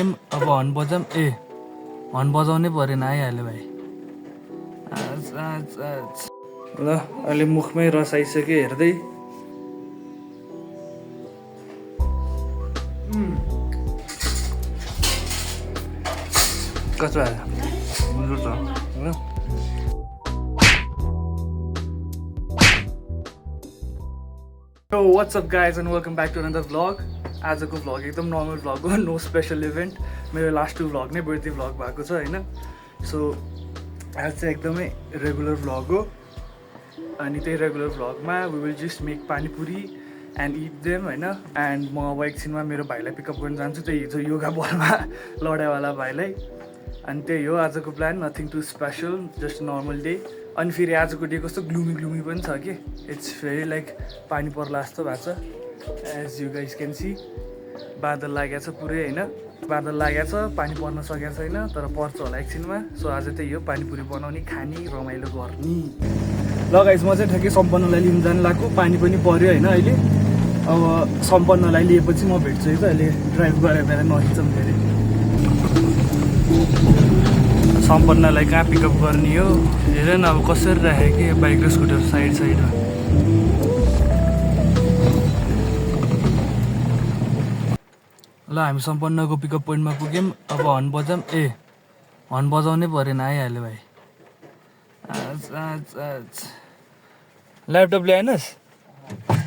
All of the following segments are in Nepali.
अब हर्न बजाम हर्न बजाउनै परेन आइहाल्यो भाइ ल अहिले मुखमै रस आइसक्यो हेर्दै कस्तो आयो What's up guys and welcome back to another vlog. आजको भ्लग एकदम नर्मल भ्लग हो, नो स्पेसल इभेन्ट. मेरो लास्ट 2 भ्लग नै बर्थडे भ्लग भएको छ होइन. सो आज चाहिँ एकदमै रेगुलर भ्लग हो. अनि त्यही रेगुलर भ्लगमा we will just make panipuri and eat them होइन. एन्ड म अब एकछिनमा मेरो भाइलाई पिकअप गर्न जान्छु, त्यही हिजो योगा बलमा लडाइवाला भाइलाई. अनि त्यही हो आजको plan, nothing to special, just normal day. अनि फेरि आजको डे कस्तो ग्लुमी पनि छ कि, इट्स भेरी लाइक पानी पर्ला जस्तो भएको छ. As you guys can see बादल लागेको छ पुरै होइन. बादल लागेको छ, पानी पर्न सकेको छैन, तर पर्छ होला एकछिनमा. सो आज त्यही हो, पानीपुरी बनाउने, खाने, रमाइलो गर्ने. ल गाइज म चाहिँ ठ्याक्कै सम्पन्नलाई लिनु जानु लाग्यो. पानी पनि पऱ्यो होइन अहिले. अब सम्पन्नलाई लिएपछि म भेट्छु है त. अहिले ड्राइभ गरेर बेला नखिचौँ फेरि. सम्पन्नलाई कहाँ पिकअप गर्ने हो हेर न. अब कसरी राखेँ कि बाइक र स्कुटर साइडमा. ल हामी सम्पन्नको पिकअप पोइन्टमा पुग्यौँ. अब हर्न बजाम हर्न बजाउनै परेन आइहाल्यो भाइ. ल्यापटप ल्याएनस्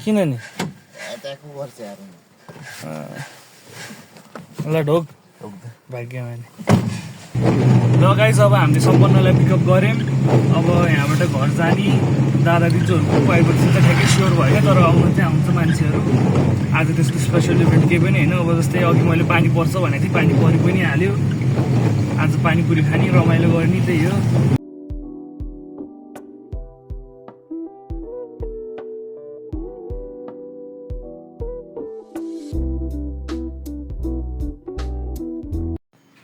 किन नि? ल ढोक भाग्यमा नि. ल गाइस अब हामीले सम्पन्नलाई पिकअप गऱ्यौँ. अब यहाँबाट घर जाने दादा दिजुहरूको पाएपछि त ठ्याक्कै स्योर भयो, तर आउनु चाहिँ आउँछ मान्छेहरू. आज त्यस्तो स्पेसल इभेन्ट केही पनि होइन. अब जस्तै अघि मैले पानी पर्छ भनेको थिएँ, पानी परि पनि हाल्यो. आज पानीपुरी खाने, रमाइलो गर्ने, त्यही हो.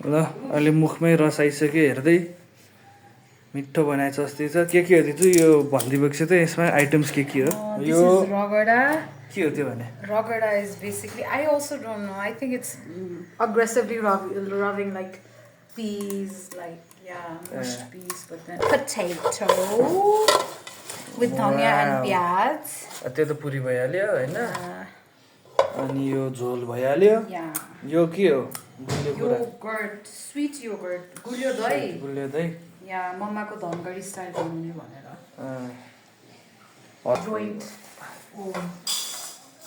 ल अहिले मुखमै रस आइसक्यो हेर्दै. मिठो बनाएछ जस्तै छ. के हो दिजु यो भनिदिएको छ त यसमा आइटम्स के हो? यो रगडा. के हो त्यो भने? Ragada is basically, I also don't know. I think it's aggressively rubbing like peas, like mushed peas, but then potato with dhania and pyaz. त्यो त पुरी भइहाल्यो होइन. अनि यो झोल भइहाल्यो. यो के हो? Yogurt, sweet yogurt, गुलियो दही. या मम्माको धनगढी स्टाइल बनाउने भनेर. जोइन्ट.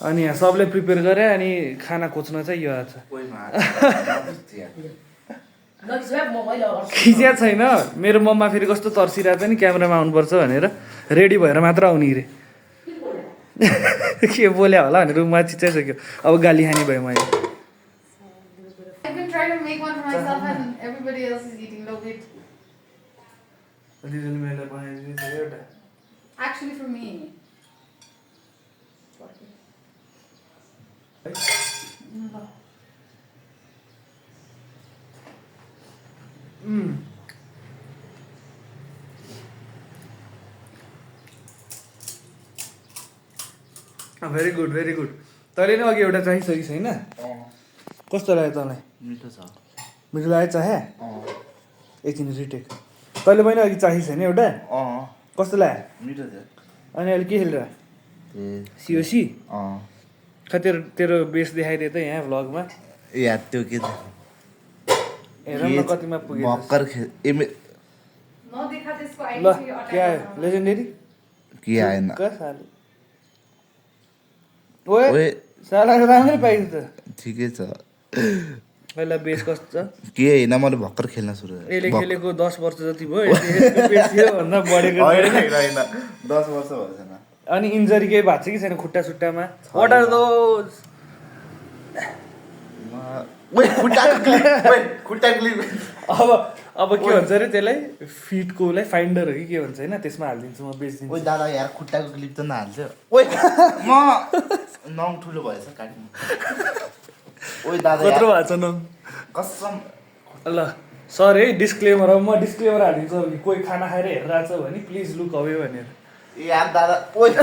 अनि यहाँ सबले प्रिपेयर गरे अनि खाना खोज्न चाहिँ यो आज खिचिया छैन. मेरो मम्मा फेरि कस्तो तर्सिरहेको छ नि क्यामेरामा आउनुपर्छ भनेर, रेडी भएर मात्र आउने रे. के बोल्या होला भनेर रुममा चिचाइसक्यो. अब गाली खाने भयो मैले. Actually for me. Very good very good. तैँले नै अघि एउटा चाहिसकेको छैन? कस्तो लाग्यो तँलाई? मिठो छ. मिठो लाग्यो चाहे? एकछिन रिटेक. तैँले पनि अघि चाहिएको छैन एउटा? कस्तो लाग्यो? मिठो थियो. अनि अहिले के खेलेर? सिओसी? खै तेरो बेस देखाइदिए त यहाँ भ्लगमा. या त्यो के थियो? हेर न कतिमा पुग्यो. भर्खर ल के आयो? लेजेन्डरी? के आएन? ओए साला राम्रै पाइन्छ त. ठिकै छ. पहिला बेस कस्तो छ? के होइन, मैले भर्खर खेल्न सुरु गरेँ. यसले खेलेको 10 वर्ष जति भयो. यसको बेस थियो भन्दा बढेको होइन 10 वर्ष भएको छैन. अनि इन्जरी केही भएको छ कि छैन खुट्टा सुट्टामा? What are those? अब के भन्छ अरे त्यसलाई? फिटकोलाई फाइन्डर हो कि के भन्छ होइन, त्यसमा हालिदिन्छु म, बेचिदिन्छु. ओइ दादा यार खुट्टाको क्लिप त नहाल्छ. ओइ म नङ ठुलो भएछ काट्नु. ओइ दादा कत्रो भएको छ न कसम. ल सर है डिस्क्लेमर. अब म डिस्क्लेमर हालिदिन्छु. अब कोही खाना खाएर हेरिरहेको छ भने प्लिज लुक अवे भनेर. यार दादा ओइ म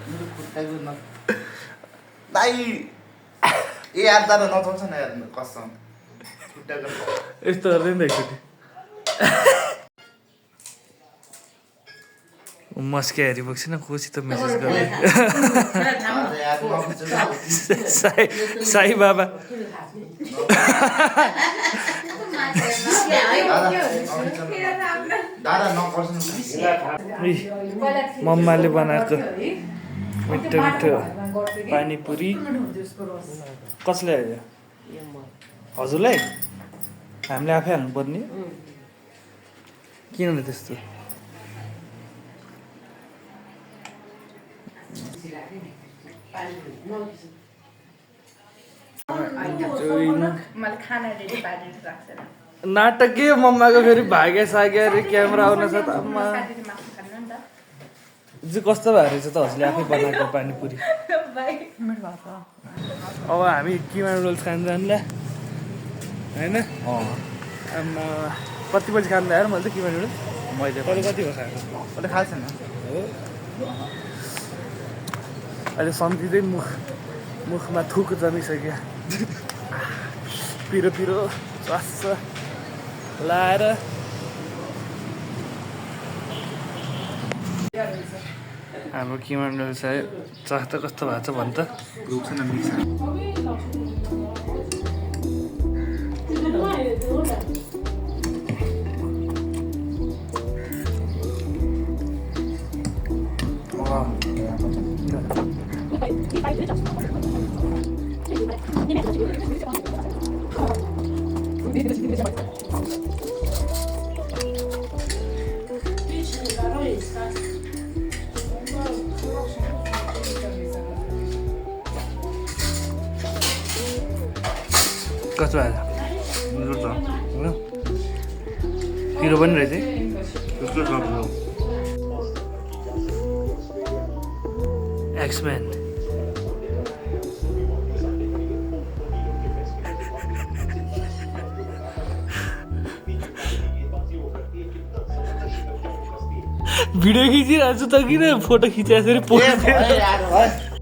मेरो खुट्टाको न दाइ ए यार दादा नचाउँछ न यार कसम यस्तो गर्दै नि त एकचोटि मस्के हेरिबक्छु न कोसित मेसेज गर्ने साई बाबा दादा नपर्छ मम्माले बनाएको मिठो मिठो पानीपुरी कसले आयो हजुरलाई हामीले आफै हाल्नुपर्ने किन त्यस्तो मैले खाना रेडी पारेर राख्दैन नाटकै मम्माको फेरि भाग्य साग्यो अरे क्यामेरा आउन छ त आम्मा साथीले मासु खानु नि त चाहिँ कस्तो भएर रहेछ त हजुरले आफै बनाएको पानीपुरी अब हामी किमा नुडल्स खान जान्ला होइन आम्मा कति बजी खानु आएर मैले त किमा नुडल्स मैले कहिले कति हो खाएको अहिले खाएको छैन अहिले सम्झिँदै मुखमा थुक जमिसक्यो पिरो पिरो स्वास लाएर हाम्रो किमा नुडल्स आयो चाख त कस्तो भएको छ भन् त रुख छैन मिक्स कस्तो आयो मिठो छ होइन पिरो पनि रहेछ है त्यसको सक्नु एक्सम्यान भिडियो खिचिरहेको छु त किन फोटो खिचाएको पोस्ट